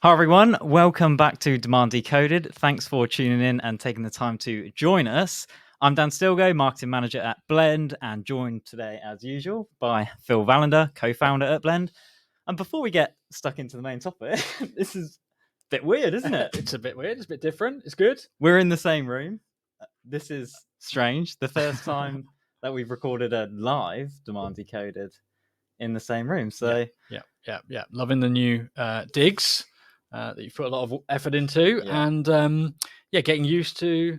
Hi everyone, welcome back to Demand Decoded. Thanks for tuning in and taking the time to join us. I'm Dan Stilgo, Marketing Manager at Blend, and joined today as usual by Phil Valander, Co-founder at Blend. And before we get stuck into the main topic, this is a bit weird, isn't it? It's a bit weird, it's a bit different, it's good. We're in the same room. This is strange. The first time that we've recorded a live Demand Decoded in the same room. So Yeah. Loving the new digs that you've put a lot of effort into, and getting used to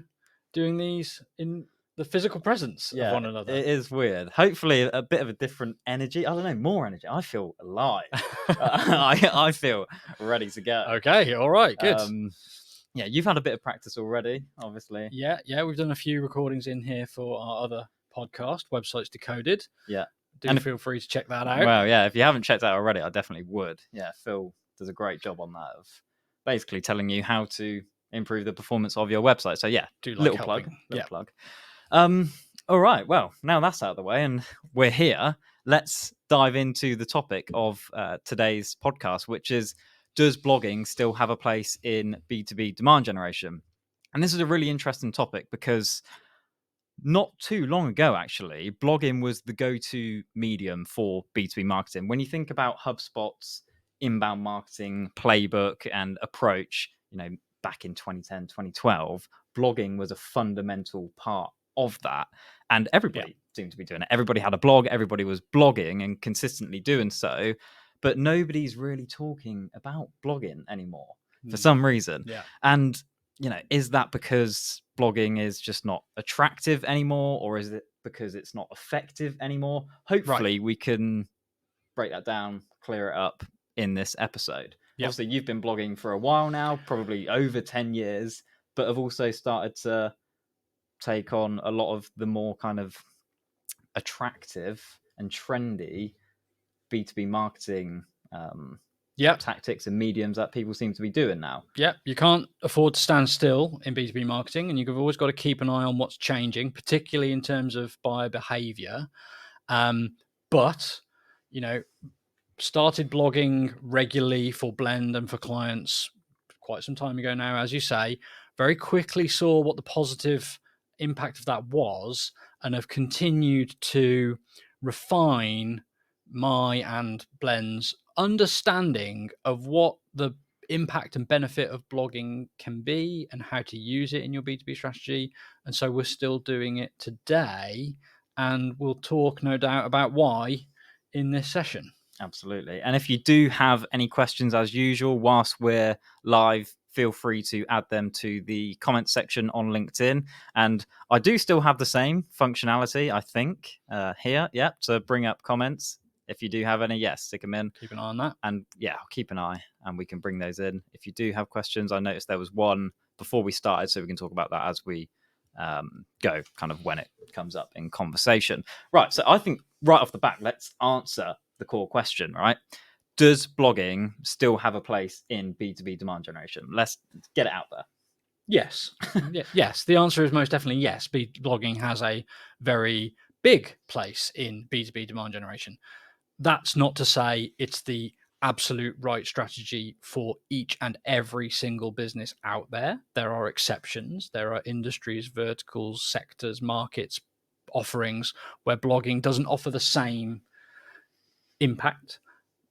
doing these in the physical presence of one another. It is weird. Hopefully a bit of a different energy. I don't know, more energy. I feel alive. I feel ready to go. Okay, all right, good. You've had a bit of practice already, obviously. Yeah, we've done a few recordings in here for our other podcast, Websites Decoded. Yeah. Feel free to check that out. Well, yeah, if you haven't checked out already, I definitely would. Yeah, Phil does a great job on that of basically telling you how to improve the performance of your website. So yeah, little plug. All right, well, now that's out of the way and we're here, let's dive into the topic of today's podcast, which is, does blogging still have a place in B2B demand generation? And this is a really interesting topic because not too long ago, actually, blogging was the go-to medium for B2B marketing. When you think about HubSpot's inbound marketing playbook and approach, back in 2010, 2012, blogging was a fundamental part of that. And everybody seemed to be doing it. Everybody had a blog. Everybody was blogging and consistently doing so. But nobody's really talking about blogging anymore for some reason. Yeah. And is that because blogging is just not attractive anymore, or is it because it's not effective anymore? Hopefully we can break that down, clear it up in this episode. Obviously, you've been blogging for a while now, probably over 10 years, but have also started to take on a lot of the more kind of attractive and trendy B2B marketing tactics and mediums that people seem to be doing now. Yeah, you can't afford to stand still in B2B marketing, and you've always got to keep an eye on what's changing, particularly in terms of buyer behavior. But, started blogging regularly for Blend and for clients quite some time ago now, as you say, very quickly saw what the positive impact of that was, and have continued to refine my and Blend's understanding of what the impact and benefit of blogging can be and how to use it in your B2B strategy. And so we're still doing it today, and we'll talk, no doubt, about why in this session. Absolutely. And if you do have any questions, as usual, whilst we're live, feel free to add them to the comment section on LinkedIn. And I do still have the same functionality, I think, here, to bring up comments. If you do have any, stick them in. Keep an eye on that. And I'll keep an eye and we can bring those in. If you do have questions, I noticed there was one before we started, so we can talk about that as we go, kind of when it comes up in conversation. Right, so I think right off the bat, let's answer the core question, right? Does blogging still have a place in B2B demand generation? Let's get it out there. Yes. Yes. The answer is most definitely yes. Blogging has a very big place in B2B demand generation. That's not to say it's the absolute right strategy for each and every single business out there. There are exceptions. There are industries, verticals, sectors, markets, offerings where blogging doesn't offer the same impact.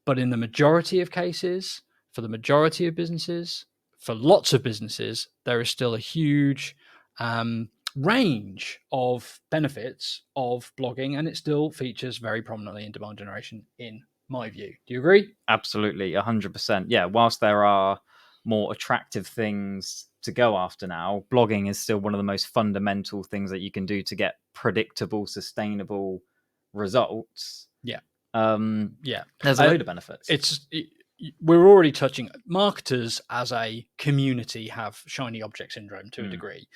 But in the majority of cases, for the majority of businesses, for lots of businesses, there is still a huge range of benefits of blogging, and it still features very prominently in demand generation, in my view. Do you agree? Absolutely, 100%. Yeah, whilst there are more attractive things to go after now, blogging is still one of the most fundamental things that you can do to get predictable, sustainable results. There's a load of benefits. We're already touching, marketers as a community have shiny object syndrome to a degree.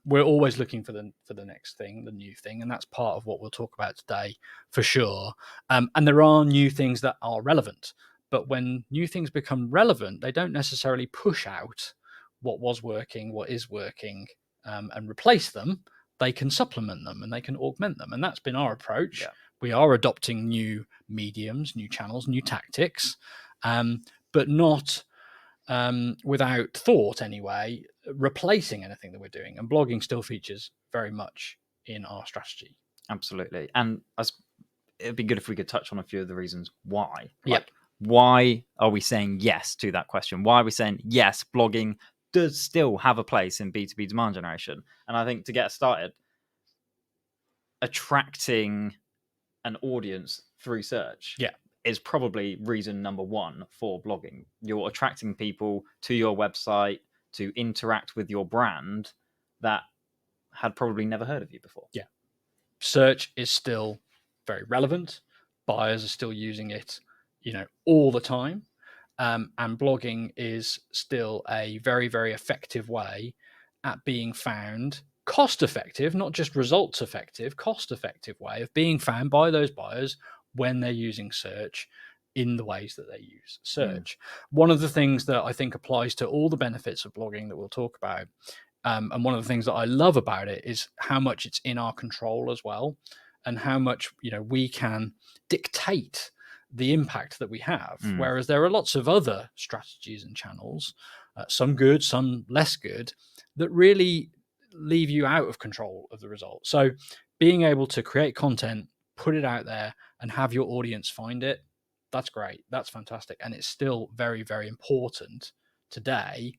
We're always looking for the next thing, the new thing, and that's part of what we'll talk about today for sure. And there are new things that are relevant, but when new things become relevant, they don't necessarily push out what was working, what is working, and replace them. They can supplement them and they can augment them, and that's been our approach. We are adopting new mediums, new channels, new tactics, but not without thought anyway, replacing anything that we're doing. And blogging still features very much in our strategy. Absolutely. And it'd be good if we could touch on a few of the reasons why. Yep. Why are we saying yes to that question? Why are we saying yes, blogging does still have a place in B2B demand generation? And I think to get started, attracting an audience through search is probably reason number one for blogging. You're attracting people to your website to interact with your brand that had probably never heard of you before. Yeah. Search is still very relevant. Buyers are still using it, all the time. And blogging is still a very, very effective way at being found, cost effective, not just results effective, cost effective way of being found by those buyers when they're using search in the ways that they use search. One of the things that I think applies to all the benefits of blogging that we'll talk about, and one of the things that I love about it, is how much it's in our control as well, and how much we can dictate the impact that we have. Whereas there are lots of other strategies and channels, some good, some less good, that really leave you out of control of the result. So being able to create content, put it out there, and have your audience find it, that's great. That's fantastic. And it's still very, very important today,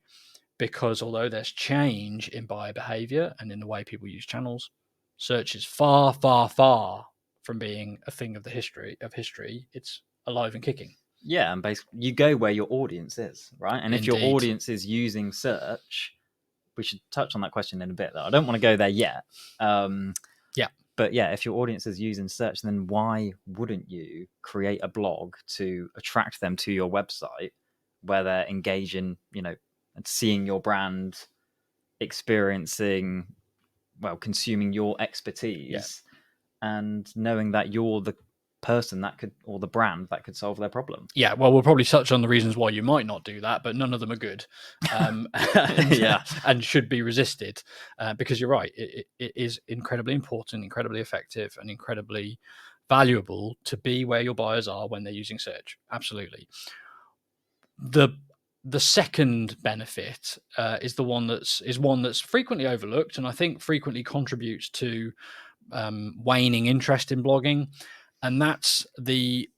because although there's change in buyer behavior and in the way people use channels, search is far, far, far from being a thing of history. It's alive and kicking. Yeah, and basically you go where your audience is, right? And if your audience is using search, we should touch on that question in a bit, though. I don't want to go there yet. But yeah, if your audience is using search, then why wouldn't you create a blog to attract them to your website where they're engaging, and seeing your brand, experiencing, consuming your expertise, and knowing that you're the person that could, or the brand that could solve their problem. Yeah, well, we'll probably touch on the reasons why you might not do that, but none of them are good, and should be resisted, because you're right. It is incredibly important, incredibly effective, and incredibly valuable to be where your buyers are when they're using search. Absolutely. The second benefit is one that's frequently overlooked, and I think frequently contributes to waning interest in blogging, and that's the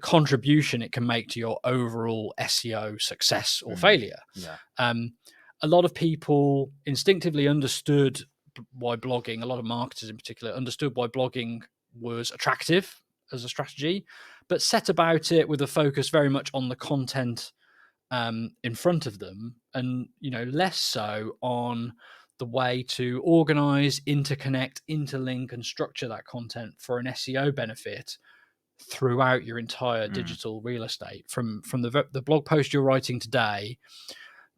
contribution it can make to your overall SEO success or failure. A lot of people instinctively understood why blogging, a lot of marketers in particular, understood why blogging was attractive as a strategy, but set about it with a focus very much on the content in front of them, and less so on the way to organize, interconnect, interlink, and structure that content for an SEO benefit throughout your entire digital real estate, from the blog post you're writing today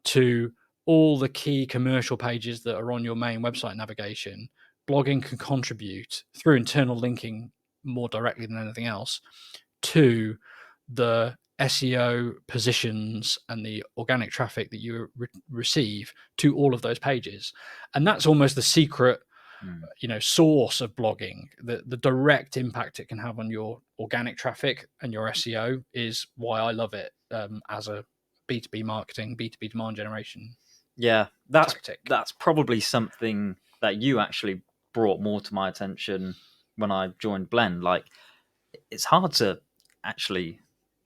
to all the key commercial pages that are on your main website navigation. Blogging can contribute through internal linking more directly than anything else to the SEO positions and the organic traffic that you receive to all of those pages. And that's almost the secret source of blogging. The direct impact it can have on your organic traffic and your SEO is why I love it as a B2B marketing, B2B demand generation tactic. That's probably something that you actually brought more to my attention when I joined Blend. Like, it's hard to actually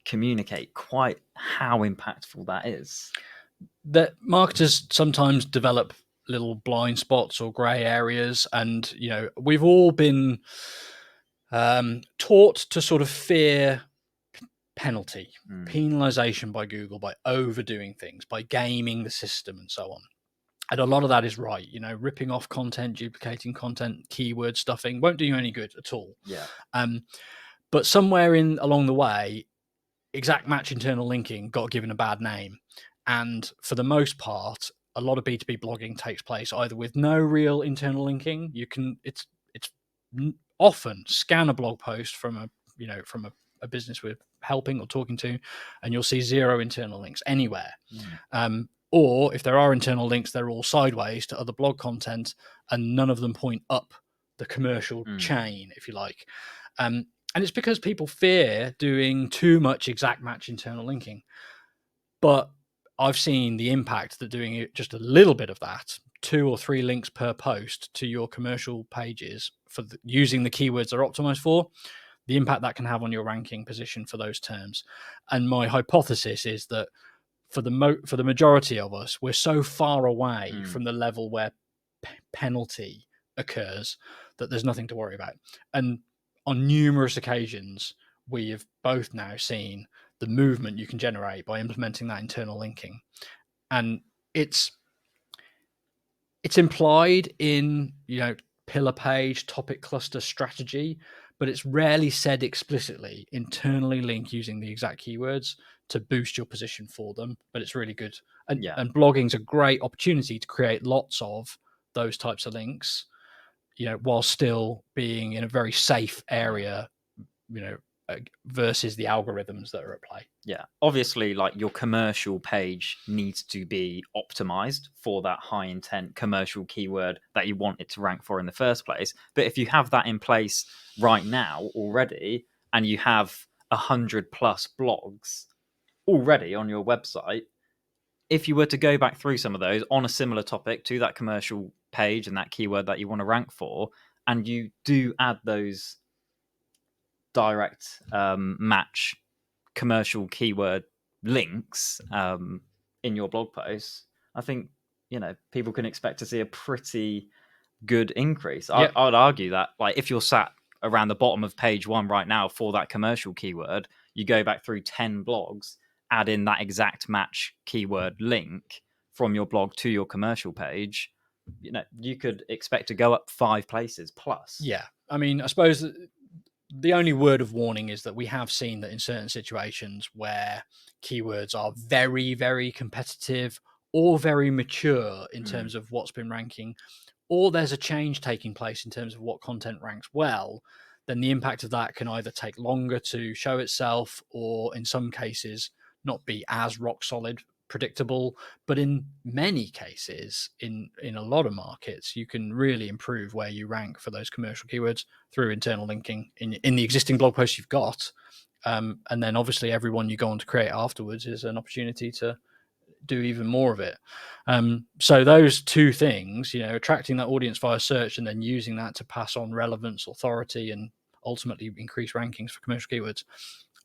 communicate quite how impactful that is. That marketers sometimes develop little blind spots or grey areas, and we've all been taught to sort of fear penalty, penalization by Google, by overdoing things, by gaming the system and so on. And a lot of that is right. Ripping off content, duplicating content, keyword stuffing won't do you any good at all. But somewhere along the way, exact match internal linking got given a bad name. And for the most part, a lot of B2B blogging takes place either with no real internal linking. It's often scan a blog post from a business we're helping or talking to, and you'll see zero internal links anywhere. Or if there are internal links, they're all sideways to other blog content, and none of them point up the commercial chain, if you like. And it's because people fear doing too much exact match internal linking. But I've seen the impact that doing it just a little bit of that, 2 or 3 links per post to your commercial pages for using the keywords they're optimized for, the impact that can have on your ranking position for those terms. And my hypothesis is that for the majority of us, we're so far away from the level where penalty occurs that there's nothing to worry about. And on numerous occasions, we have both now seen the movement you can generate by implementing that internal linking. And it's implied in, pillar page, topic cluster strategy, but it's rarely said explicitly. Internally link using the exact keywords to boost your position for them, but it's really good. And blogging's a great opportunity to create lots of those types of links, while still being in a very safe area, versus the algorithms that are at play. Yeah, obviously, like, your commercial page needs to be optimized for that high intent commercial keyword that you want it to rank for in the first place. But if you have that in place right now already, and you have 100 plus blogs already on your website, if you were to go back through some of those on a similar topic to that commercial page and that keyword that you want to rank for, and you do add those direct match commercial keyword links in your blog posts, I think people can expect to see a pretty good increase. I would argue that, like, if you're sat around the bottom of page 1 right now for that commercial keyword, you go back through 10 blogs, add in that exact match keyword link from your blog to your commercial page, you could expect to go up 5 places plus. Yeah, I mean, I suppose the only word of warning is that we have seen that in certain situations where keywords are very, very competitive or very mature in terms of what's been ranking, or there's a change taking place in terms of what content ranks well, then the impact of that can either take longer to show itself, or in some cases not be as rock solid predictable. But in many cases, in a lot of markets, you can really improve where you rank for those commercial keywords through internal linking in the existing blog posts you've got. And then obviously every one you go on to create afterwards is an opportunity to do even more of it. So those two things, attracting that audience via search and then using that to pass on relevance, authority, and ultimately increase rankings for commercial keywords,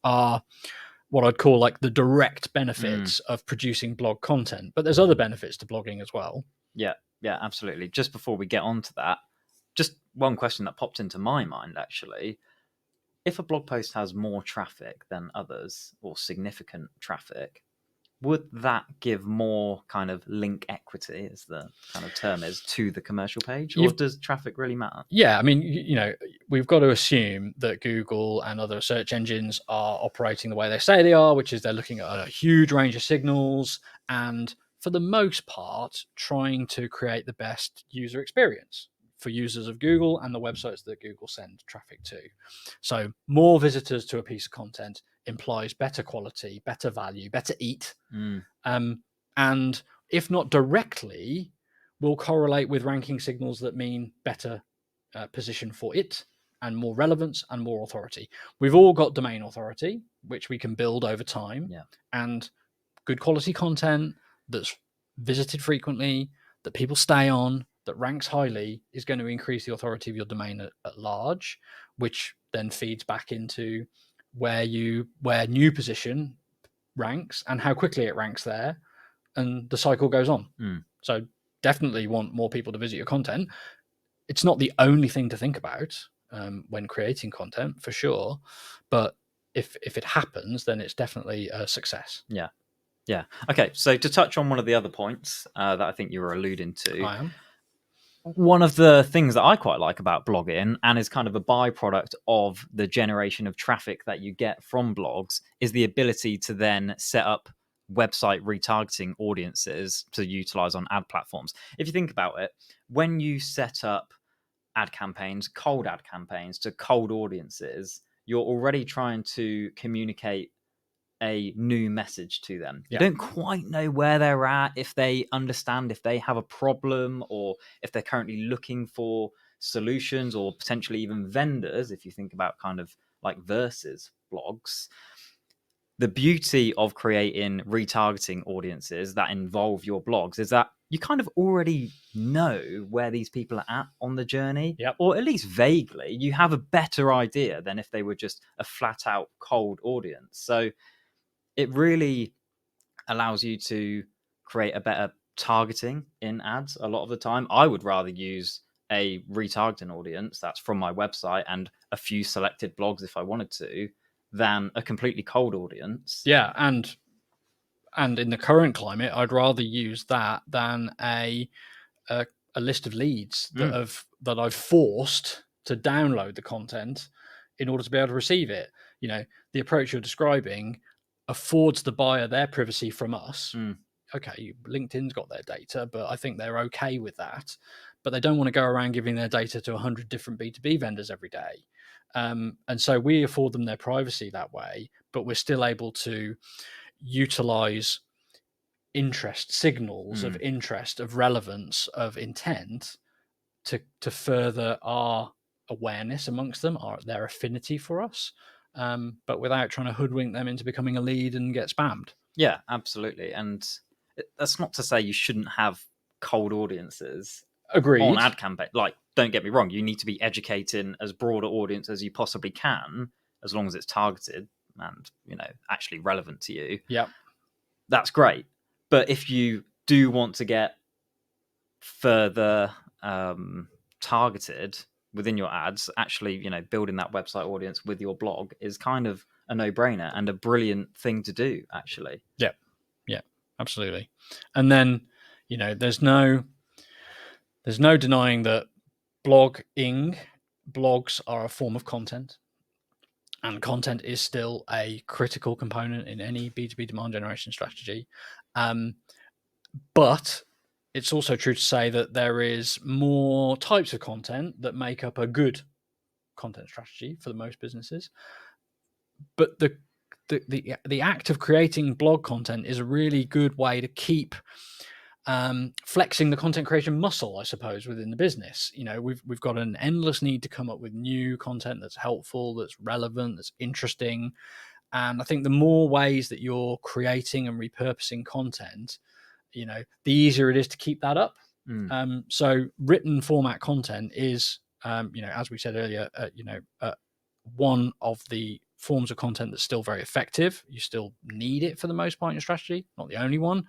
are what I'd call like the direct benefits of producing blog content. But there's other benefits to blogging as well. Yeah, absolutely. Just before we get on to that, just one question that popped into my mind, actually. If a blog post has more traffic than others, or significant traffic, would that give more kind of link equity, as the kind of term is, to the commercial page? Or does traffic really matter? Yeah, I mean, we've got to assume that Google and other search engines are operating the way they say they are, which is they're looking at a huge range of signals and, for the most part, trying to create the best user experience for users of Google and the websites that Google send traffic to. So more visitors to a piece of content implies better quality, better value, better eat. And if not directly, will correlate with ranking signals that mean better position for it and more relevance and more authority. We've all got domain authority, which we can build over time, and good quality content that's visited frequently, that people stay on, that ranks highly, is going to increase the authority of your domain at large, which then feeds back into where new position ranks and how quickly it ranks there, and the cycle goes on. So definitely want more people to visit your content. It's not the only thing to think about when creating content, for sure, but if it happens, then it's definitely a success. Yeah. Okay, so to touch on one of the other points that I think you were alluding to, I am. One of the things that I quite like about blogging, and is kind of a byproduct of the generation of traffic that you get from blogs, is the ability to then set up website retargeting audiences to utilize on ad platforms. If you think about it, when you set up ad campaigns, cold ad campaigns to cold audiences, you're already trying to communicate a new message to them. You don't quite know where they're at, if they understand, if they have a problem, or if they're currently looking for solutions, or potentially even vendors, if you think about kind of like versus blogs. the beauty of creating retargeting audiences that involve your blogs is that you kind of already know where these people are at on the journey, Yep. or at least vaguely. You have a better idea than if they were just a flat out cold audience. So it really allows you to create a better targeting in ads a lot of the time. I would rather use a retargeting audience that's from my website and a few selected blogs if I wanted to, than a completely cold audience. Yeah, and in the current climate, I'd rather use that than a list of leads that I've forced to download the content in order to be able to receive it. The approach you're describing affords the buyer their privacy from us. Okay, LinkedIn's got their data, but I think they're okay with that. But they don't want to go around giving their data to 100 different B2B vendors every day. And so we afford them their privacy that way, but we're still able to utilize interest signals of interest, of relevance, of intent to further our awareness amongst them, their affinity for us, but without trying to hoodwink them into becoming a lead and get spammed. Yeah, absolutely. And that's not to say you shouldn't have cold audiences Agreed. on ad campaign. Like, don't get me wrong, you need to be educating as broad an audience as you possibly can, as long as it's targeted and actually relevant to you. Yeah, that's great. But if you do want to get further targeted within your ads, actually, building that website audience with your blog is kind of a no-brainer and a brilliant thing to do, actually. Yeah, absolutely. And then, there's no denying that blogs are a form of content, and content is still a critical component in any B2B demand generation strategy. But it's also true to say that there is more types of content that make up a good content strategy for the most businesses. But the act of creating blog content is a really good way to keep flexing the content creation muscle, I suppose, within the business. We've got an endless need to come up with new content that's helpful, that's relevant, that's interesting. And I think the more ways that you're creating and repurposing content, the easier it is to keep that up. So written format content is, as we said earlier, one of the forms of content that's still very effective. You still need it for the most part in your strategy, not the only one.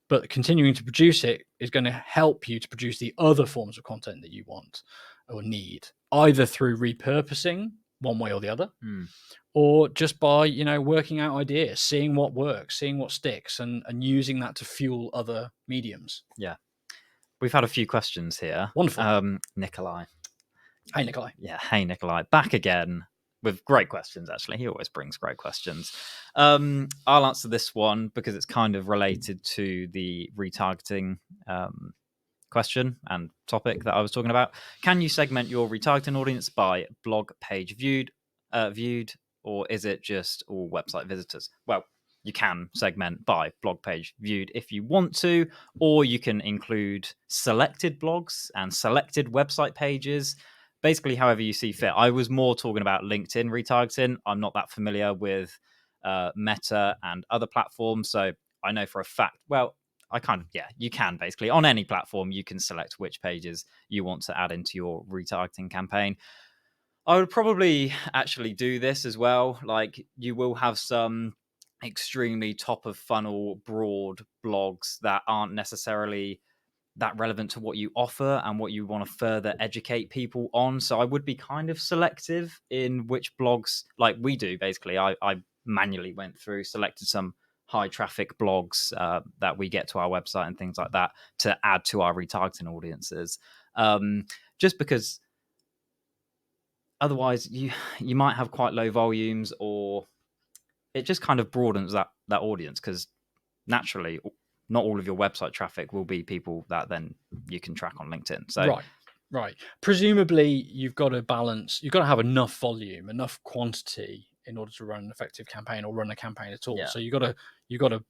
But continuing to produce it is going to help you to produce the other forms of content that you want or need, either through repurposing one way or the other, or just by working out ideas, seeing what works, seeing what sticks, and using that to fuel other mediums. Yeah, we've had a few questions here. Wonderful. Nikolai. Hey, Nikolai. Yeah, hey, Nikolai. Back again with great questions, actually. He always brings great questions. I'll answer this one because it's kind of related to the retargeting question and topic that I was talking about. Can you segment your retargeting audience by blog page viewed, or is it just all website visitors? Well, you can segment by blog page viewed if you want to, or you can include selected blogs and selected website pages. Basically, however you see fit. I was more talking about LinkedIn retargeting. I'm not that familiar with Meta and other platforms, so I know for a fact. Well, you can basically on any platform you can select which pages you want to add into your retargeting campaign. I would probably actually do this as well. Like, you will have some extremely top of funnel broad blogs that aren't necessarily that relevant to what you offer and what you want to further educate people on. So I would be kind of selective in which blogs, like we do basically. I manually went through, selected some high traffic blogs that we get to our website and things like that to add to our retargeting audiences, just because otherwise you might have quite low volumes, or it just kind of broadens that audience, because naturally not all of your website traffic will be people that then you can track on LinkedIn. So right. Presumably you've got to balance, you've got to have enough volume, enough quantity in order to run an effective campaign or run a campaign at all. Yeah. So you've got to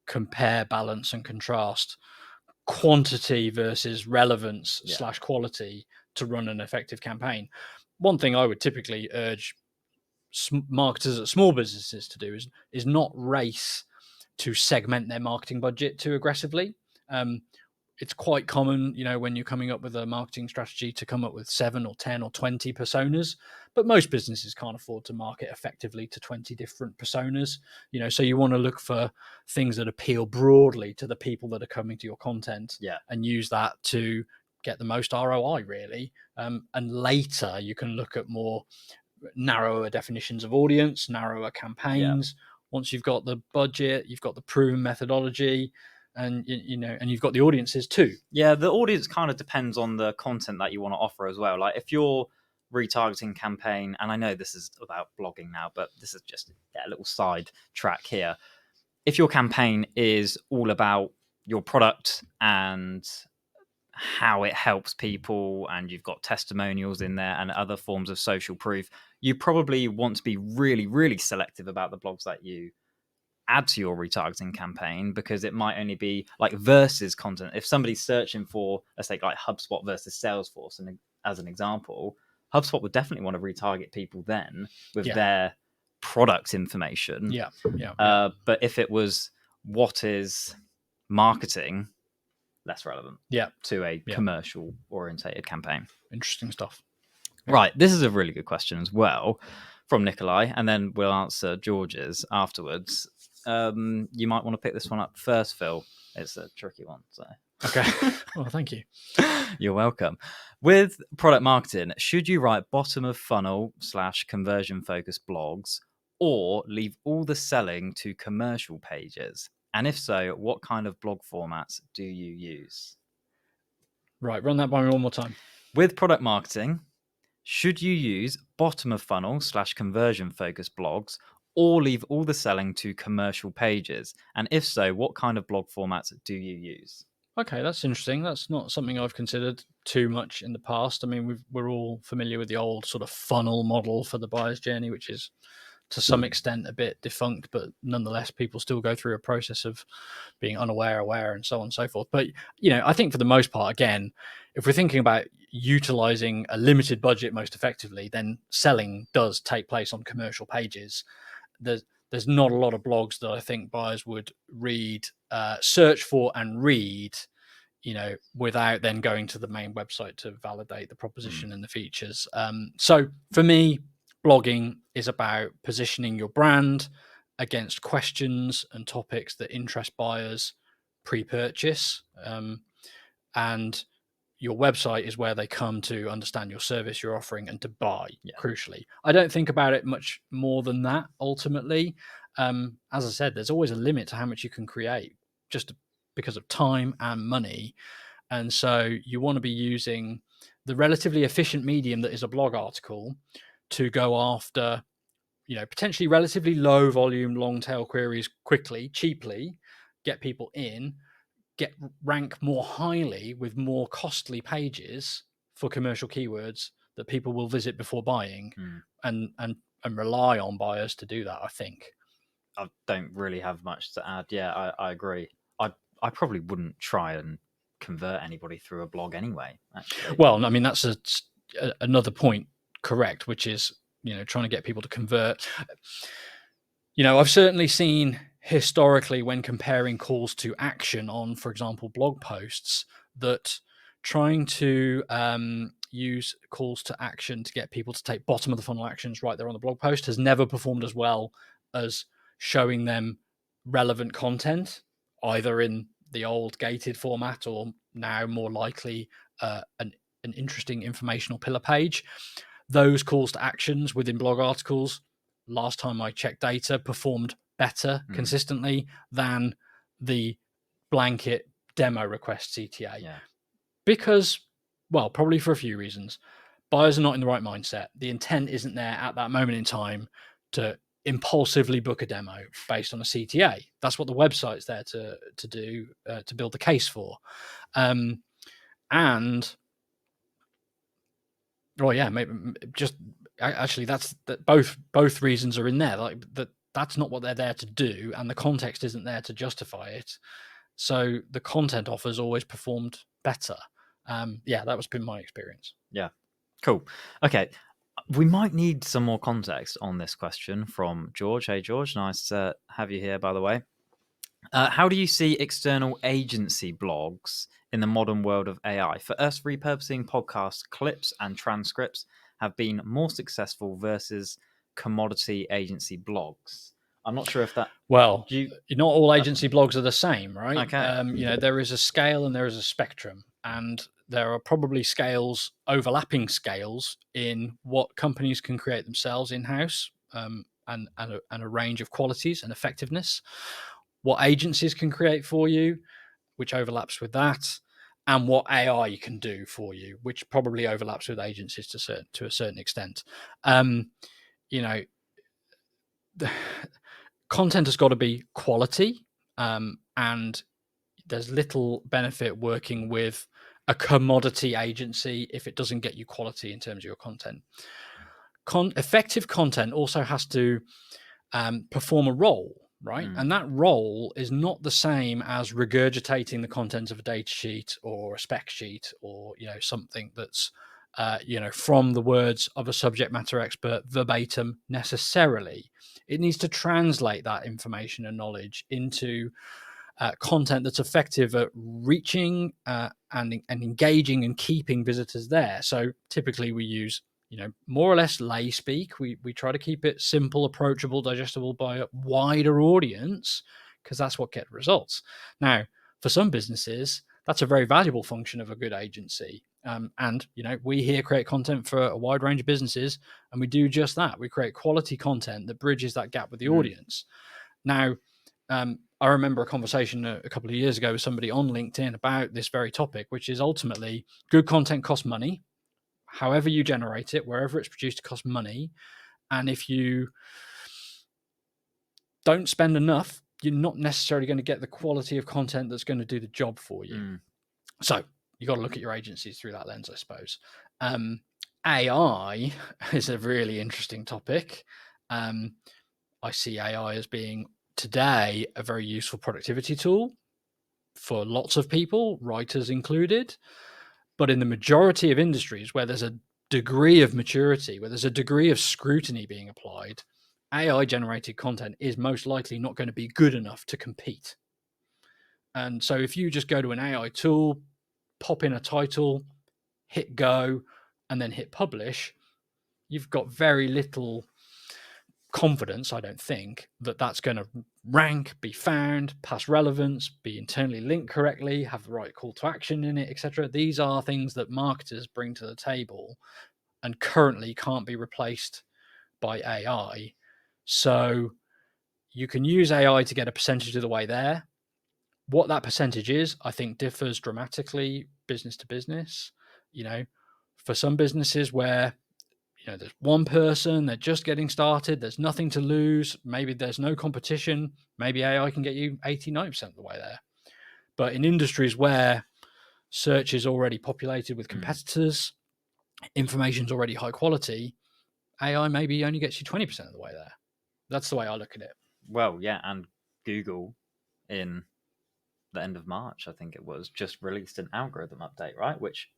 compare, balance, and contrast quantity versus relevance / quality to run an effective campaign. One thing I would typically urge marketers at small businesses to do is not race to segment their marketing budget too aggressively. It's quite common, when you're coming up with a marketing strategy, to come up with 7 or 10 or 20 personas, but most businesses can't afford to market effectively to 20 different personas. So you want to look for things that appeal broadly to the people that are coming to your content, and use that to get the most ROI, really. And later you can look at more narrower definitions of audience, narrower campaigns. Once you've got the budget, you've got the proven methodology, and and you've got the audiences too. Yeah, the audience kind of depends on the content that you want to offer as well. Like if your retargeting campaign, and I know this is about blogging now, but this is just a little side track here. If your campaign is all about your product and how it helps people, and you've got testimonials in there and other forms of social proof, you probably want to be really, really selective about the blogs that you add to your retargeting campaign, because it might only be like versus content. If somebody's searching for, let's say, like HubSpot versus Salesforce, and as an example, HubSpot would definitely want to retarget people then with their product information. But if it was what is marketing, less relevant to a commercial orientated campaign. Interesting stuff. Right, this is a really good question as well from Nikolai, and then we'll answer George's afterwards. You might want to pick this one up first, Phil. It's a tricky one. So okay. Well, thank you. You're welcome. With product marketing, should you write bottom of funnel / conversion focused blogs, or leave all the selling to commercial pages? And if so, what kind of blog formats do you use? Right, run that by me one more time. With product marketing, should you use bottom of funnel / conversion focused blogs, or leave all the selling to commercial pages? And if so, what kind of blog formats do you use? Okay, that's interesting. That's not something I've considered too much in the past. I mean, we're all familiar with the old sort of funnel model for the buyer's journey, which is to some extent a bit defunct, but nonetheless, people still go through a process of being unaware, aware, and so on and so forth. But, I think for the most part, again, if we're thinking about utilizing a limited budget most effectively, then selling does take place on commercial pages. There's not a lot of blogs that I think buyers would read, search for and read, without then going to the main website to validate the proposition and the features. So for me, blogging is about positioning your brand against questions and topics that interest buyers pre-purchase. And your website is where they come to understand your service you're offering and to buy, crucially. I don't think about it much more than that, ultimately. As I said, there's always a limit to how much you can create, just because of time and money. And so you want to be using the relatively efficient medium that is a blog article to go after, potentially relatively low volume, long tail queries quickly, cheaply, get people in, rank more highly with more costly pages for commercial keywords that people will visit before buying, and rely on buyers to do that, I think. I don't really have much to add. Yeah, I agree. I probably wouldn't try and convert anybody through a blog anyway, actually. Well, I mean, that's another point, correct, which is, trying to get people to convert. I've certainly seen historically, when comparing calls to action on, for example, blog posts, that trying to use calls to action to get people to take bottom of the funnel actions right there on the blog post has never performed as well as showing them relevant content, either in the old gated format or now more likely an interesting informational pillar page. Those calls to actions within blog articles, last time I checked data, performed better consistently than the blanket demo request CTA. Because, well, probably for a few reasons. Buyers are not in the right mindset. The intent isn't there at that moment in time to impulsively book a demo based on a CTA. That's what the website's there to do, to build the case for. And well, yeah, maybe just actually that both reasons are in there. Like that's not what they're there to do, and the context isn't there to justify it. So the content offers always performed better. That was been my experience. Yeah, cool. Okay, We might need some more context on this question from George. Hey, George, nice to have you here, by the way. How do you see external agency blogs in the modern world of AI? For us, repurposing podcast clips and transcripts have been more successful versus commodity agency blogs. I'm not sure if that. Well, You, not all agency blogs are the same, right? okay. There is a scale and there is a spectrum, and there are probably overlapping scales in what companies can create themselves in house, and a range of qualities and effectiveness. What agencies can create for you, which overlaps with that, and what AI can do for you, which probably overlaps with agencies to a certain extent. The content has got to be quality, and there's little benefit working with a commodity agency if it doesn't get you quality in terms of your content. Effective content also has to perform a role, right? And that role is not the same as regurgitating the content of a data sheet or a spec sheet, or something that's from the words of a subject matter expert verbatim necessarily. It needs to translate that information and knowledge into content that's effective at reaching and engaging and keeping visitors there. So typically we use more or less lay speak. We try to keep it simple, approachable, digestible by a wider audience, because that's what gets results. Now, for some businesses, that's a very valuable function of a good agency. And we here create content for a wide range of businesses, and we do just that. We create quality content that bridges that gap with the audience. Now, I remember a conversation a couple of years ago with somebody on LinkedIn about this very topic, which is ultimately good content costs money. However you generate it, wherever it's produced, it costs money. And if you don't spend enough, you're not necessarily going to get the quality of content that's going to do the job for you. So you got to look at your agencies through that lens, I suppose. AI is a really interesting topic. I see AI as being today a very useful productivity tool for lots of people, writers included. But in the majority of industries where there's a degree of maturity, where there's a degree of scrutiny being applied, AI generated content is most likely not going to be good enough to compete. And so if you just go to an AI tool, pop in a title, hit go, and then hit publish, you've got very little confidence, I don't think, that that's going to rank, be found, pass relevance, be internally linked correctly, have the right call to action in it, etc. These are things that marketers bring to the table and currently can't be replaced by AI. So you can use AI to get a percentage of the way there. What that percentage is, I think, differs dramatically business to business. For some businesses where there's one person, they're just getting started, there's nothing to lose, maybe there's no competition, maybe AI can get you 80-90% of the way there. But in industries where search is already populated with competitors, information's already high quality, AI maybe only gets you 20% of the way there. That's the way I look at it. Well, yeah, and Google in the end of March, I think it was, just released an algorithm update, right? Which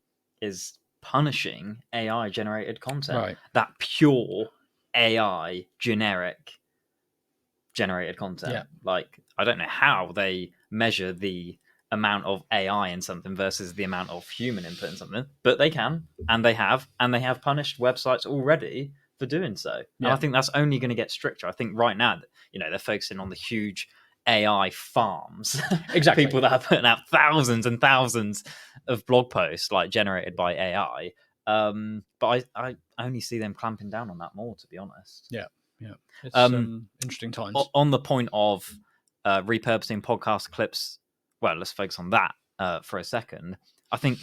is punishing AI generated content. Right. That pure AI generated content. Yeah. Like, I don't know how they measure the amount of AI in something versus the amount of human input in something, but they can, and they have punished websites already for doing so. And I think that's only going to get stricter. I think right now, they're focusing on the huge AI farms. Exactly. People that are putting out thousands and thousands of blog posts like generated by AI. But I only see them clamping down on that more, to be honest. Yeah. It's interesting times. On the point of repurposing podcast clips, well, let's focus on that for a second. I think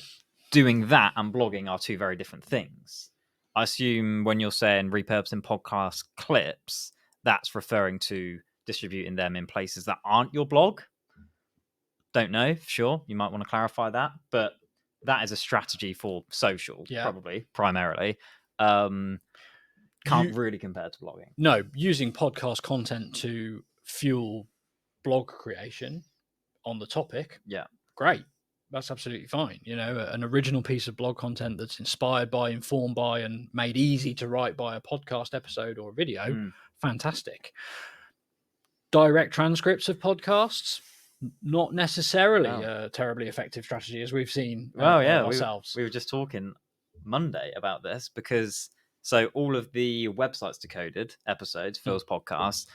doing that and blogging are two very different things. I assume when you're saying repurposing podcast clips, that's referring to distributing them in places that aren't your blog. Don't know for sure. You might want to clarify that, but that is a strategy for social, probably primarily. Can't really compare to blogging. No, using podcast content to fuel blog creation on the topic. Yeah. Great. that's absolutely fine. An original piece of blog content that's inspired by, informed by, and made easy to write by a podcast episode or a video, fantastic. Direct transcripts of podcasts, not necessarily a terribly effective strategy, as we've seen ourselves. We were just talking Monday about this, because so all of the Websites Decoded episodes, Phil's podcast,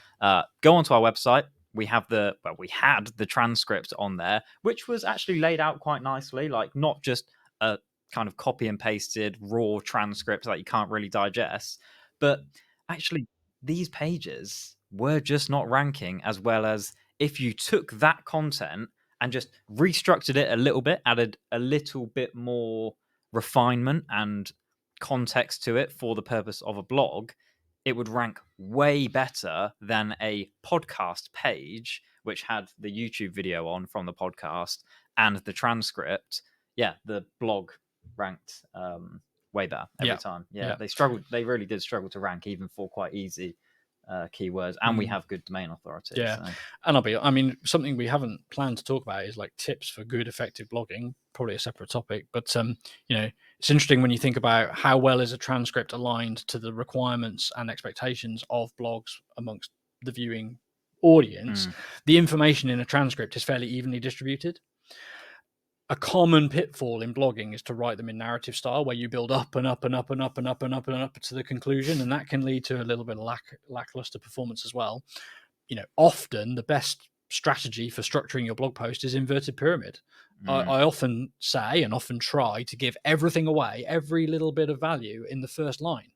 go onto our website. We had the transcript on there, which was actually laid out quite nicely, like not just a kind of copy and pasted raw transcript that you can't really digest, but actually these pages were just not ranking as well as if you took that content and just restructured it a little bit, added a little bit more refinement and context to it for the purpose of a blog, it would rank way better than a podcast page, which had the YouTube video on from the podcast and the transcript. Yeah, the blog ranked way better every time. Yeah, they struggled. They really did struggle to rank even for quite easy keywords, and we have good domain authority. Yeah, so. And something we haven't planned to talk about is like tips for good, effective blogging. Probably a separate topic, but it's interesting when you think about how well is a transcript aligned to the requirements and expectations of blogs amongst the viewing audience. The information in a transcript is fairly evenly distributed. A common pitfall in blogging is to write them in narrative style, where you build up and up and up and up and up and up and up to the conclusion, and that can lead to a little bit of lackluster performance as well. Often the best strategy for structuring your blog post is inverted pyramid. I often say and often try to give everything away, every little bit of value in the first line,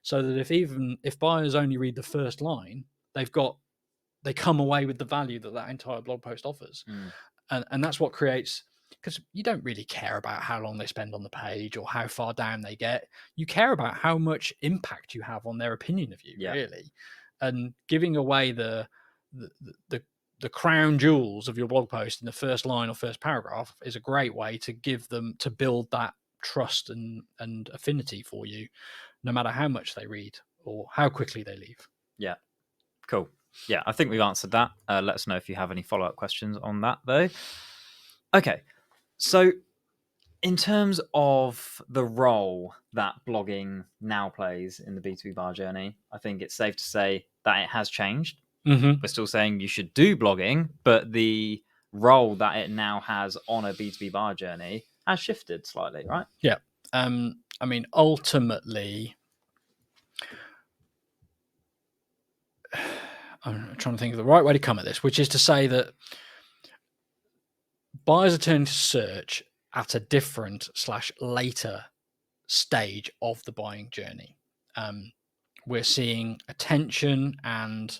so that if buyers only read the first line, they come away with the value that entire blog post offers. And that's what creates, because you don't really care about how long they spend on the page or how far down they get. You care about how much impact you have on their opinion of you, really. And giving away the crown jewels of your blog post in the first line or first paragraph is a great way to build that trust and affinity for you, no matter how much they read or how quickly they leave. Yeah, cool. Yeah, I think we've answered that. Let us know if you have any follow-up questions on that, though. Okay, so in terms of the role that blogging now plays in the B2B buyer journey, I think it's safe to say that it has changed. We're still saying you should do blogging, but the role that it now has on a B2B buyer journey has shifted slightly, right? Yeah. Ultimately, I'm trying to think of the right way to come at this, which is to say that buyers are turning to search at a different / later stage of the buying journey. We're seeing attention and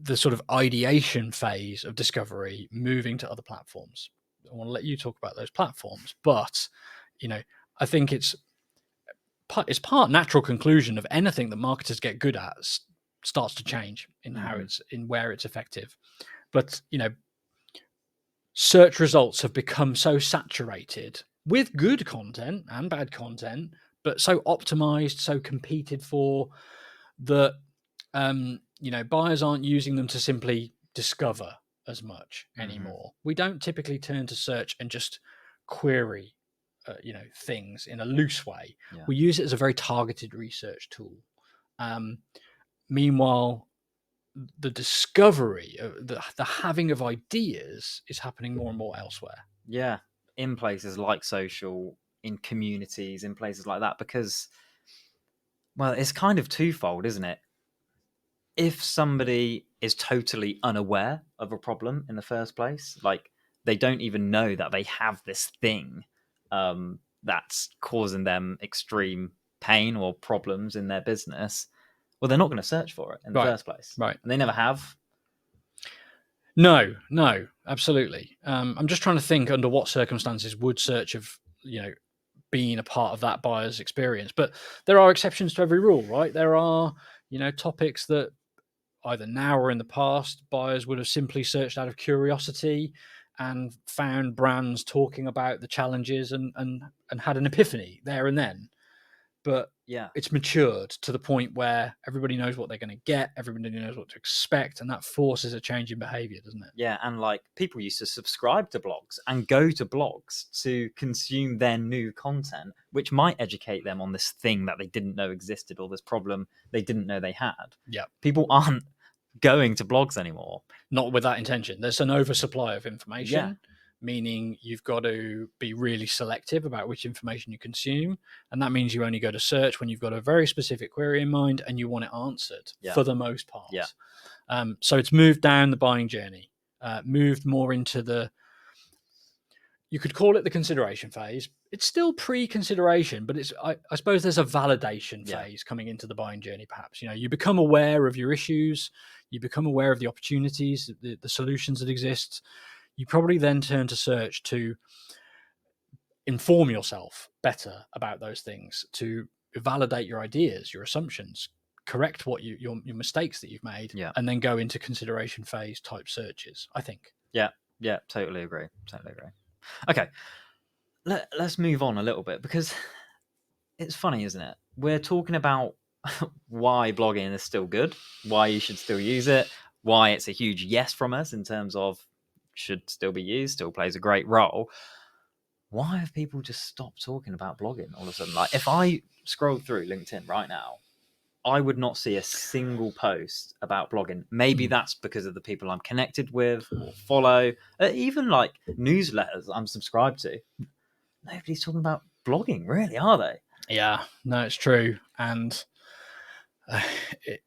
the sort of ideation phase of discovery moving to other platforms. I want to let you talk about those platforms, but I think it's part natural conclusion of anything that marketers get good at starts to change in where it's effective. But search results have become so saturated with good content and bad content, but so optimized, so competed for, that buyers aren't using them to simply discover as much anymore. We don't typically turn to search and just query things in a loose way. We use it as a very targeted research tool. Meanwhile, the discovery, the having of ideas is happening more and more elsewhere. Yeah, in places like social, in communities, in places like that, because, well, it's kind of twofold, isn't it? If somebody is totally unaware of a problem in the first place, like they don't even know that they have this thing that's causing them extreme pain or problems in their business, well, they're not going to search for it in the first place. Right. And they never have. No, absolutely. I'm just trying to think under what circumstances would search have, been a part of that buyer's experience. But there are exceptions to every rule, right? There are, topics that either now or in the past, buyers would have simply searched out of curiosity and found brands talking about the challenges and had an epiphany there and then. But, it's matured to the point where everybody knows what they're going to get, everybody knows what to expect, and that forces a change in behavior, doesn't it? Yeah, and like people used to subscribe to blogs and go to blogs to consume their new content, which might educate them on this thing that they didn't know existed or this problem they didn't know they had. Yeah. People aren't going to blogs anymore. Not with that intention. There's an oversupply of information. Yeah. Meaning you've got to be really selective about which information you consume. And that means you only go to search when you've got a very specific query in mind and you want it answered for the most part. Yeah. So it's moved down the buying journey, moved more into you could call it the consideration phase. It's still pre-consideration, but I suppose there's a validation phase coming into the buying journey, perhaps. You become aware of your issues, you become aware of the opportunities, the solutions that exist. You probably then turn to search to inform yourself better about those things, to validate your ideas, your assumptions, correct what your mistakes that you've made, and then go into consideration phase type searches, I think. Yeah, totally agree. Okay, let's move on a little bit, because it's funny, isn't it? We're talking about why blogging is still good, why you should still use it, why it's a huge yes from us in terms of should still be used, still plays a great role. Why have people just stopped talking about blogging all of a sudden? Like, if I scroll through LinkedIn right now, I would not see a single post about blogging. Maybe that's because of the people I'm connected with or follow, even like newsletters I'm subscribed to. Nobody's talking about blogging, really, are they? Yeah, no, it's true. And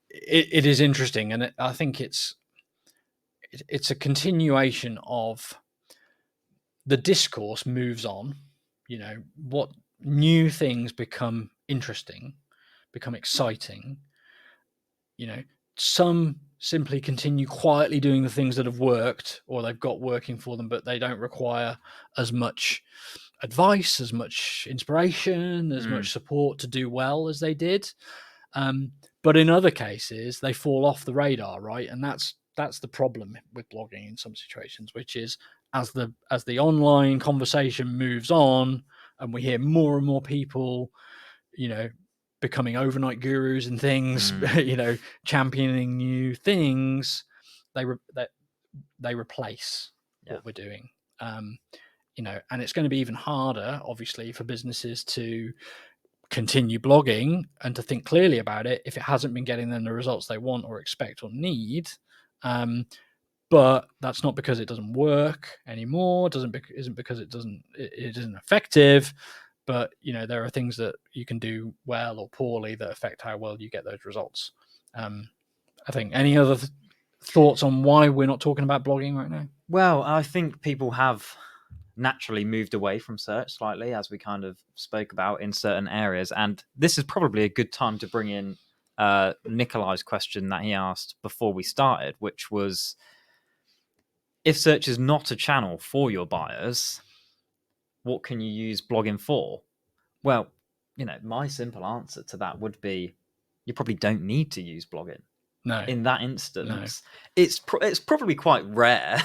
it is interesting. And I think it's a continuation of the discourse moves on. What new things become interesting, become exciting. Some simply continue quietly doing the things that have worked or they've got working for them, but they don't require as much advice, as much inspiration, as much support to do well as they did. But in other cases, they fall off the radar, right? And that's the problem with blogging in some situations, which is as the online conversation moves on and we hear more and more people, becoming overnight gurus and things, championing new things, they replace what we're doing. And it's going to be even harder, obviously, for businesses to continue blogging and to think clearly about it if it hasn't been getting them the results they want or expect or need. But that's not because it doesn't work anymore. Isn't because it isn't effective. But there are things that you can do well or poorly that affect how well you get those results. I think any other thoughts on why we're not talking about blogging right now? Well, I think people have naturally moved away from search slightly, as we kind of spoke about in certain areas. And this is probably a good time to bring in Nikolai's question that he asked before we started, which was, if search is not a channel for your buyers, what can you use blogging for? Well, my simple answer to that would be, you probably don't need to use blogging. No. In that instance, it's probably quite rare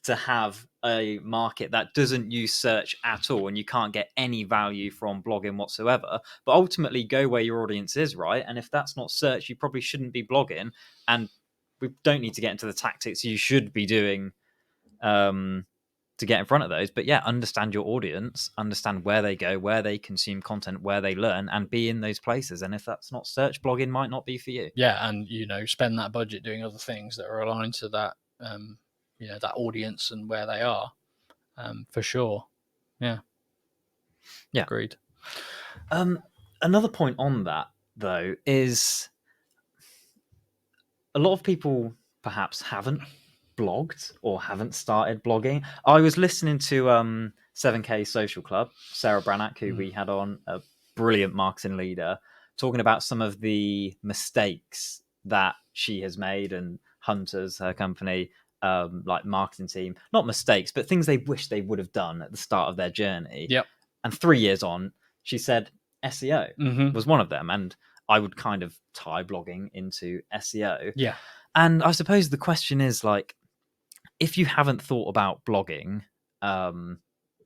to have a market that doesn't use search at all and you can't get any value from blogging whatsoever. But ultimately, go where your audience is, right? And if that's not search, you probably shouldn't be blogging. And we don't need to get into the tactics you should be doing to get in front of those. But yeah, understand your audience, understand where they go, where they consume content, where they learn, and be in those places. And if that's not search, blogging might not be for you. Yeah, and spend that budget doing other things that are aligned to that that audience and where they are, for sure. Yeah Agreed. Another point on that, though, is a lot of people perhaps haven't blogged or haven't started blogging. I was listening to 7K Social Club, Sarah Brannock, who we had on, a brilliant marketing leader, talking about some of the mistakes that she has made, and Hunters, her company, like marketing team, not mistakes, but things they wish they would have done at the start of their journey. Yep. And 3 years on, she said SEO was one of them. And I would kind of tie blogging into SEO. Yeah. And I suppose the question is, like, if you haven't thought about blogging,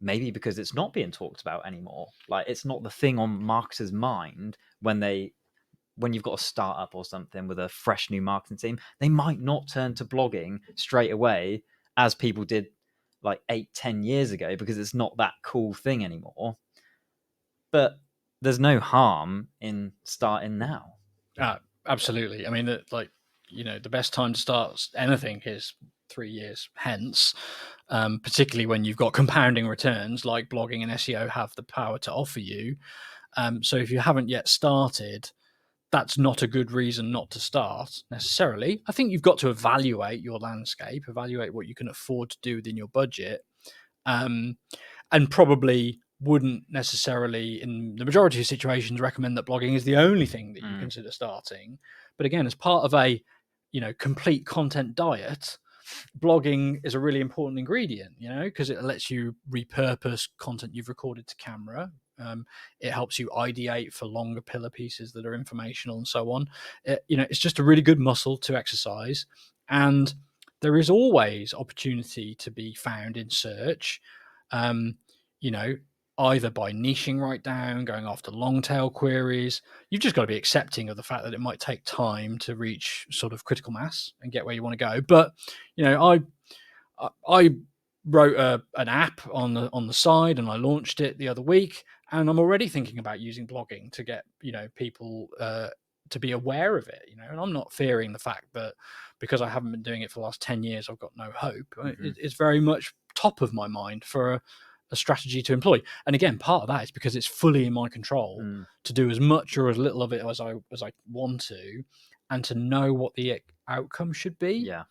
maybe because it's not being talked about anymore. Like, it's not the thing on marketers' mind when you've got a startup or something with a fresh new marketing team. They might not turn to blogging straight away as people did like 8-10 years ago, because it's not that cool thing anymore. But there's no harm in starting now. Absolutely. I mean, the best time to start anything is 3 years hence, particularly when you've got compounding returns like blogging and SEO have the power to offer you. So if you haven't yet started, that's not a good reason not to start necessarily. I think you've got to evaluate your landscape, evaluate what you can afford to do within your budget, and probably wouldn't necessarily, in the majority of situations, recommend that blogging is the only thing that you consider starting. But again, as part of a complete content diet, blogging is a really important ingredient, because it lets you repurpose content you've recorded to camera. It helps you ideate for longer pillar pieces that are informational and so on. It's just a really good muscle to exercise, and there is always opportunity to be found in search. Either by niching right down, going after long tail queries. You've just got to be accepting of the fact that it might take time to reach sort of critical mass and get where you want to go. But I wrote an app on the side, and I launched it the other week, and I'm already thinking about using blogging to get people to be aware of it. And I'm not fearing the fact that because I haven't been doing it for the last 10 years, I've got no hope. It's very much top of my mind for a strategy to employ. And again, part of that is because it's fully in my control to do as much or as little of it as I want to, and to know what the outcome should be. Yeah.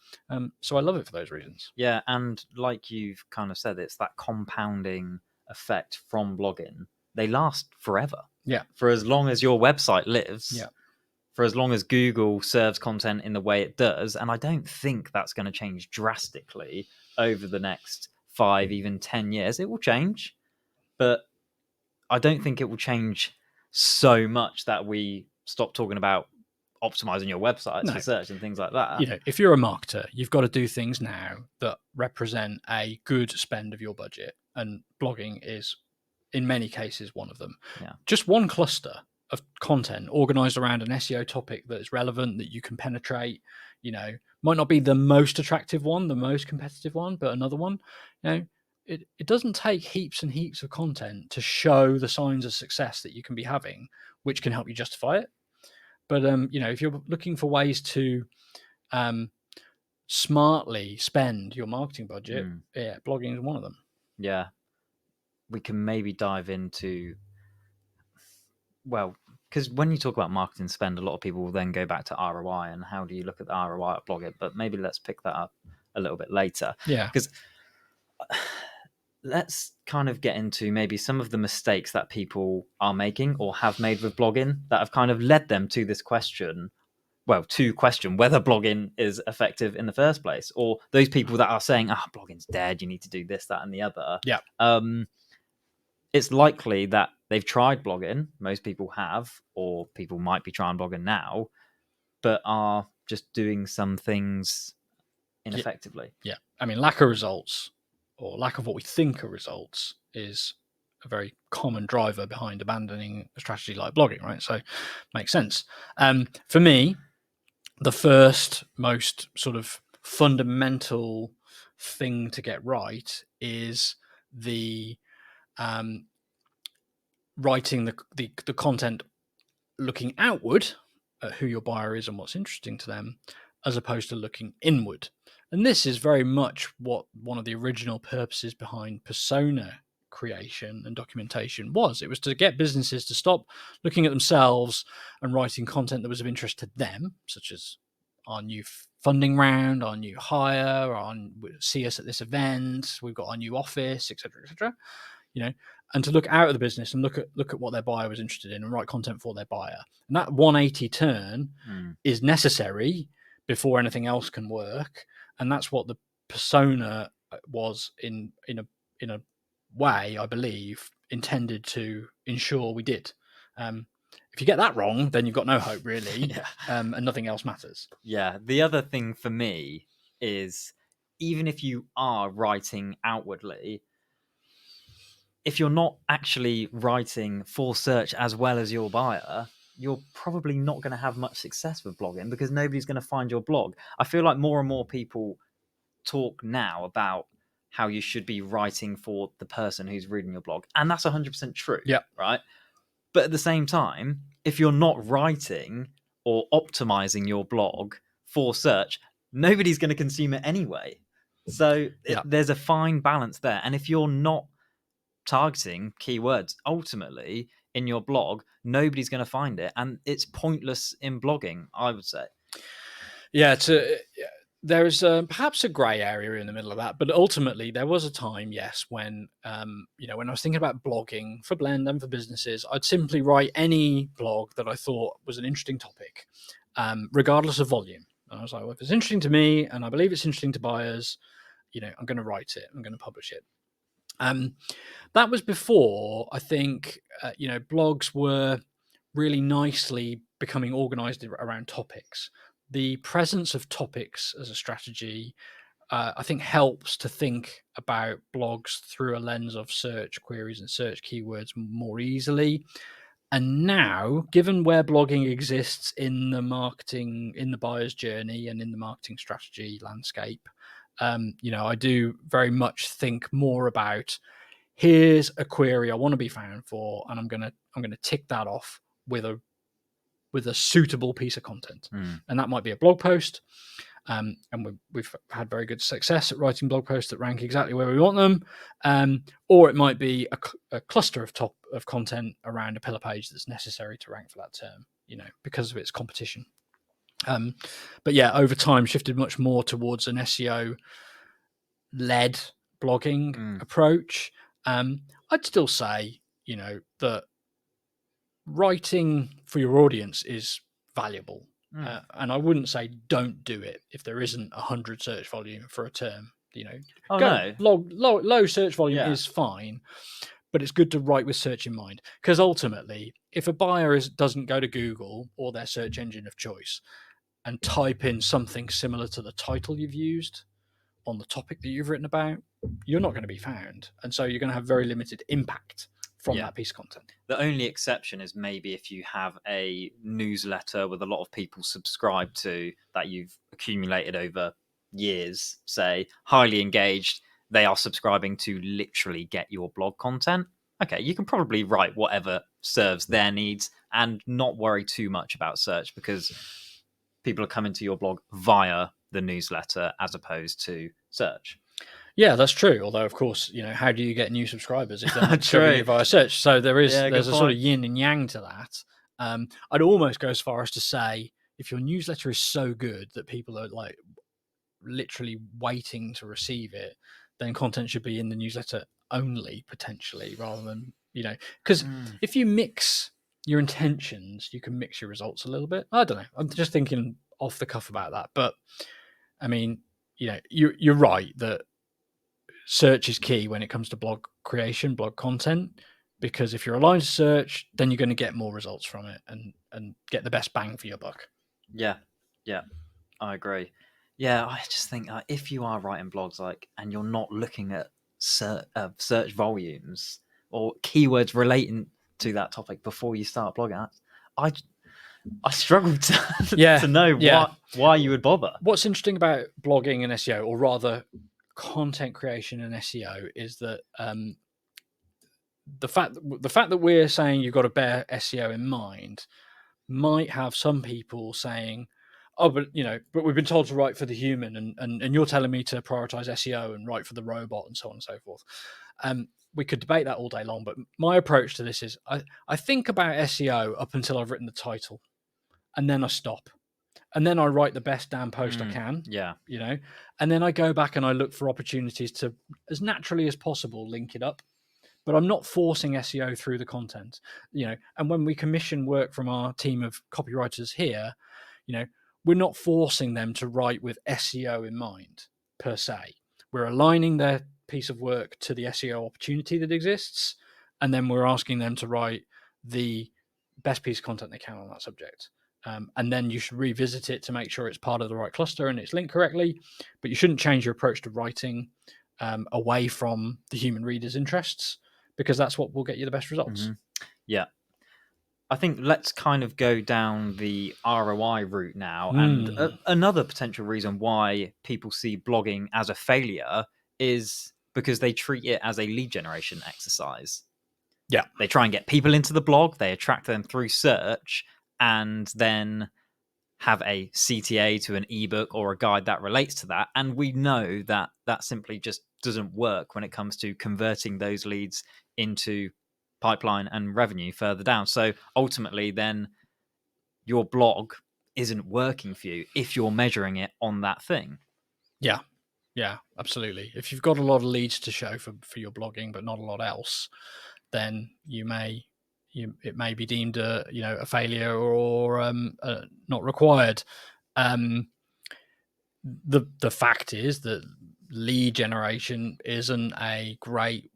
So I love it for those reasons. Yeah, and like you've kind of said, it's that compounding effect from blogging. They last forever. Yeah. For as long as your website lives. Yeah. For as long as Google serves content in the way it does. And I don't think that's going to change drastically over the next 5, even 10 years. It will change, but I don't think it will change so much that we stop talking about optimizing your websites for search and things like that. If you're a marketer, you've got to do things now that represent a good spend of your budget, and blogging is in many cases one of them. Yeah. Just one cluster of content organized around an SEO topic that is relevant, that you can penetrate, might not be the most attractive one, the most competitive one, but another one. It doesn't take heaps and heaps of content to show the signs of success that you can be having, which can help you justify it. But if you're looking for ways to smartly spend your marketing budget, blogging is one of them. Yeah, we can maybe dive into, well, because when you talk about marketing spend, a lot of people will then go back to ROI and how do you look at the ROI at blogging. But maybe let's pick that up a little bit later. Yeah, because let's kind of get into maybe some of the mistakes that people are making or have made with blogging that have kind of led them to this question. Well, to question whether blogging is effective in the first place, or those people that are saying, blogging's dead, you need to do this, that, and the other. Yeah. It's likely that they've tried blogging. Most people have, or people might be trying blogging now, but are just doing some things ineffectively. Yeah. I mean, lack of results, or lack of what we think are results, is a very common driver behind abandoning a strategy like blogging, right? So makes sense. For me, the first most sort of fundamental thing to get right is the writing the content looking outward at who your buyer is and what's interesting to them, as opposed to looking inward. And this is very much what one of the original purposes behind persona creation and documentation was. It was to get businesses to stop looking at themselves and writing content that was of interest to them, such as our new funding round, our new hire, see us at this event, we've got our new office, etc., etc. And to look out of the business and look at what their buyer was interested in and write content for their buyer. And that 180 turn is necessary before anything else can work. And that's what the persona was in a way, I believe, intended to ensure we did. If you get that wrong, then you've got no hope, really, and nothing else matters. Yeah. The other thing for me is, even if you are writing outwardly, if you're not actually writing for search as well as your buyer, you're probably not going to have much success with blogging because nobody's going to find your blog. I feel like more and more people talk now about how you should be writing for the person who's reading your blog. And that's 100% true. Yeah. Right. But at the same time, if you're not writing or optimizing your blog for search, nobody's going to consume it anyway. So there's a fine balance there. And if you're not targeting keywords ultimately in your blog, nobody's going to find it. And it's pointless in blogging, I would say. Yeah, there's perhaps a grey area in the middle of that, but ultimately there was a time, yes, when when I was thinking about blogging for Blend and for businesses, I'd simply write any blog that I thought was an interesting topic, regardless of volume. And I was like, well, if it's interesting to me and I believe it's interesting to buyers, I'm going to write it. I'm going to publish it. That was before I think blogs were really nicely becoming organized around topics. The presence of topics as a strategy, I think, helps to think about blogs through a lens of search queries and search keywords more easily. And now, given where blogging exists in the marketing, in the buyer's journey, and in the marketing strategy landscape, I do very much think more about, here's a query I want to be found for, and I'm gonna tick that off with a suitable piece of content. And that might be a blog post. And we've had very good success at writing blog posts that rank exactly where we want them. Or it might be a cluster of content around a pillar page that's necessary to rank for that term, because of its competition. But yeah, over time shifted much more towards an SEO led blogging approach. I'd still say, that writing for your audience is valuable. And I wouldn't say don't do it if there isn't 100 search volume for a term. Low search volume is fine, but it's good to write with search in mind, because ultimately, if a buyer doesn't go to Google or their search engine of choice and type in something similar to the title you've used on the topic that you've written about, you're not going to be found, and so you're going to have very limited impact from that piece of content. The only exception is maybe if you have a newsletter with a lot of people subscribed to that you've accumulated over years, say, highly engaged, they are subscribing to literally get your blog content. Okay, you can probably write whatever serves their needs and not worry too much about search, because people are coming to your blog via the newsletter as opposed to search. Yeah, that's true. Although, of course, how do you get new subscribers if they're not discovering you via search? So there's a sort of yin and yang to that. I'd almost go as far as to say, if your newsletter is so good that people are like literally waiting to receive it, then content should be in the newsletter only, potentially, rather than, because if you mix your intentions, you can mix your results a little bit. I don't know. I'm just thinking off the cuff about that. But I mean, you're right that search is key when it comes to blog creation, blog content, because if you're aligned to search, then you're going to get more results from it and get the best bang for your buck. Yeah, I agree. Yeah, I just think if you are writing blogs and you're not looking at search volumes or keywords relating to that topic before you start blogging, I struggle to know why you would bother. What's interesting about blogging and SEO, or rather content creation and SEO, is that the fact that we're saying you've got to bear SEO in mind might have some people saying, oh, but we've been told to write for the human, and you're telling me to prioritize SEO and write for the robot, and so on and so forth. We could debate that all day long, but my approach to this is I think about SEO up until I've written the title, and then I stop. And then I write the best damn post I can. Yeah. And then I go back and I look for opportunities to, as naturally as possible, link it up. But I'm not forcing SEO through the content. And when we commission work from our team of copywriters here, we're not forcing them to write with SEO in mind per se. We're aligning their piece of work to the SEO opportunity that exists, and then we're asking them to write the best piece of content they can on that subject. And then you should revisit it to make sure it's part of the right cluster and it's linked correctly. But you shouldn't change your approach to writing away from the human reader's interests, because that's what will get you the best results. Yeah. I think let's kind of go down the ROI route now. And another potential reason why people see blogging as a failure is because they treat it as a lead generation exercise. Yeah. They try and get people into the blog, they attract them through search, and then have a CTA to an ebook or a guide that relates to that. And we know that that simply just doesn't work when it comes to converting those leads into pipeline and revenue further down. So ultimately, then your blog isn't working for you if you're measuring it on that thing. Yeah. Yeah, absolutely. If you've got a lot of leads to show for your blogging, but not a lot else, then it may be deemed a failure or not required. The fact is that lead generation isn't a great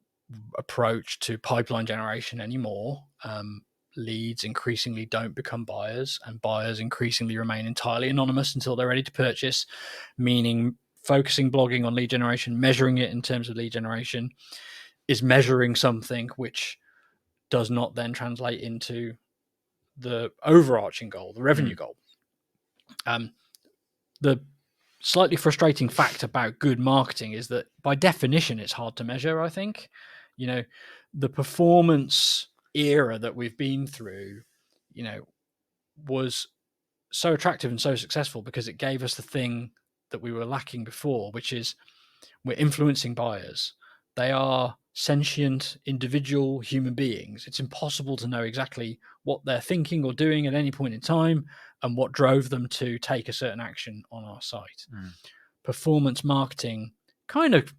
approach to pipeline generation anymore. Leads increasingly don't become buyers, and buyers increasingly remain entirely anonymous until they're ready to purchase, meaning focusing blogging on lead generation, measuring it in terms of lead generation, is measuring something which does not then translate into the overarching goal, the revenue goal. The slightly frustrating fact about good marketing is that by definition it's hard to measure. I think the performance era that we've been through was so attractive and so successful because it gave us the thing that we were lacking before, which is we're influencing buyers. They are sentient individual human beings. It's impossible to know exactly what they're thinking or doing at any point in time and what drove them to take a certain action on our site. Performance marketing kind of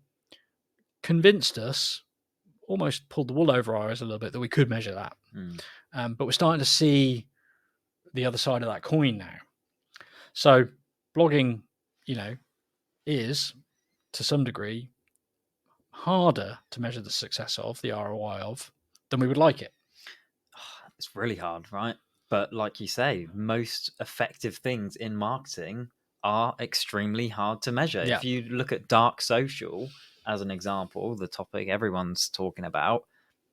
convinced us, almost pulled the wool over our eyes a little bit, that we could measure that. But we're starting to see the other side of that coin now. So blogging, is to some degree harder to measure the success of, the ROI of, than we would like it. It's really hard, right? But like you say, most effective things in marketing are extremely hard to measure. Yeah. If you look at dark social as an example, the topic everyone's talking about,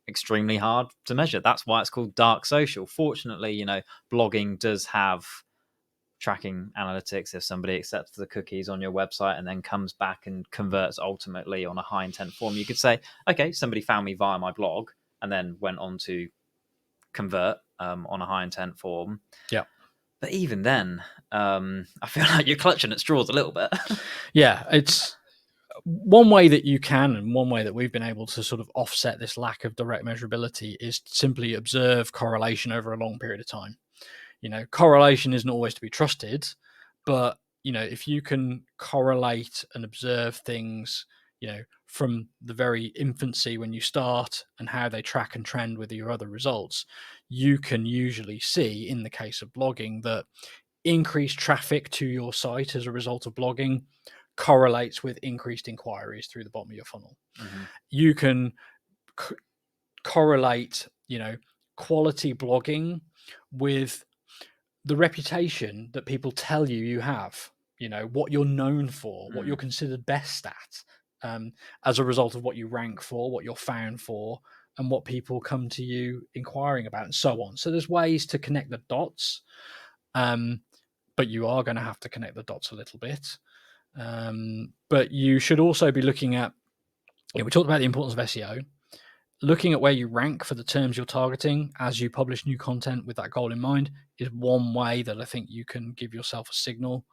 extremely hard to measure. That's why it's called dark social. Fortunately, blogging does have tracking analytics. If somebody accepts the cookies on your website and then comes back and converts ultimately on a high intent form, you could say, okay, somebody found me via my blog and then went on to convert on a high intent form. Yeah. But even then, I feel like you're clutching at straws a little bit. Yeah, it's one way that you can, and one way that we've been able to sort of offset this lack of direct measurability is simply observe correlation over a long period of time. Correlation isn't always to be trusted, but if you can correlate and observe things, from the very infancy when you start and how they track and trend with your other results, you can usually see, in the case of blogging, that increased traffic to your site as a result of blogging correlates with increased inquiries through the bottom of your funnel. You can correlate, quality blogging with the reputation that people tell you have, what you're known for, what you're considered best at, as a result of what you rank for, what you're found for, and what people come to you inquiring about, and so on. So there's ways to connect the dots, but you are going to have to connect the dots a little bit. But you should also be looking at, we talked about the importance of SEO, looking at where you rank for the terms you're targeting as you publish new content with that goal in mind is one way that I think you can give yourself a signal,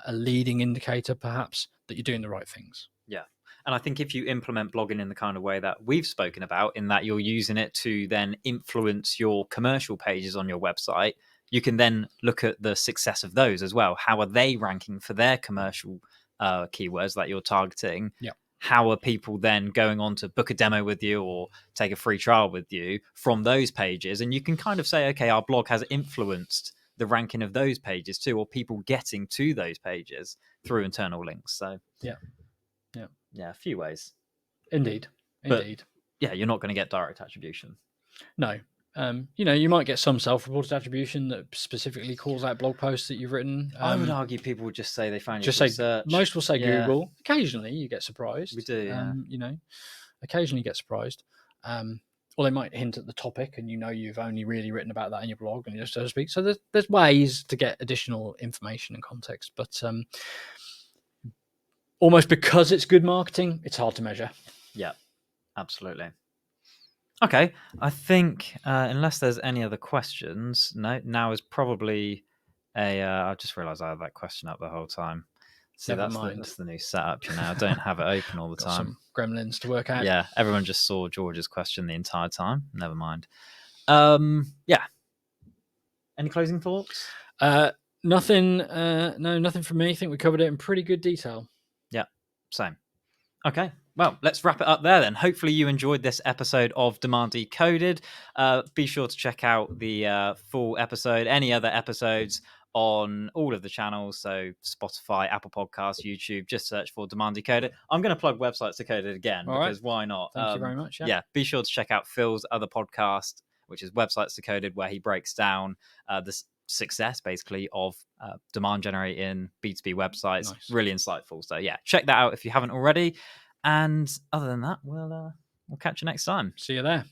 a leading indicator perhaps, that you're doing the right things. Yeah. And I think if you implement blogging in the kind of way that we've spoken about, in that you're using it to then influence your commercial pages on your website, you can then look at the success of those as well. How are they ranking for their commercial keywords that you're targeting? Yeah. How are people then going on to book a demo with you or take a free trial with you from those pages? And you can kind of say, okay, our blog has influenced the ranking of those pages too, or people getting to those pages through internal links. So yeah, a few ways. Indeed. But yeah, you're not going to get direct attribution. No. You might get some self-reported attribution that specifically calls out blog posts that you've written. I would argue people would just say they found you just through say search. Most will say Google. Occasionally you get surprised. We do, yeah. Occasionally you get surprised. or they might hint at the topic, and you've only really written about that in your blog, and so to speak. So there's ways to get additional information and context, but almost because it's good marketing, it's hard to measure. Yeah, absolutely. Okay, I think unless there's any other questions, no. Now is probably I just realised I had that question up the whole time. See, Never that's mind. the new setup. I don't have it open all the Got time. some gremlins to work out. Yeah, everyone just saw George's question the entire time. Never mind. Yeah. Any closing thoughts? Nothing. No, nothing from me. I think we covered it in pretty good detail. Yeah, same. Okay, well, let's wrap it up there then. Hopefully you enjoyed this episode of Demand Decoded. Be sure to check out the full episode, any other episodes on all of the channels. So Spotify, Apple Podcasts, YouTube, just search for Demand Decoded. I'm going to plug Websites Decoded again because why not? Thank you very much. Yeah, be sure to check out Phil's other podcast, which is Websites Decoded, where he breaks down the success basically of demand generating B2B websites. Nice. Really insightful. So yeah, check that out if you haven't already. And other than that, we'll catch you next time. See you there.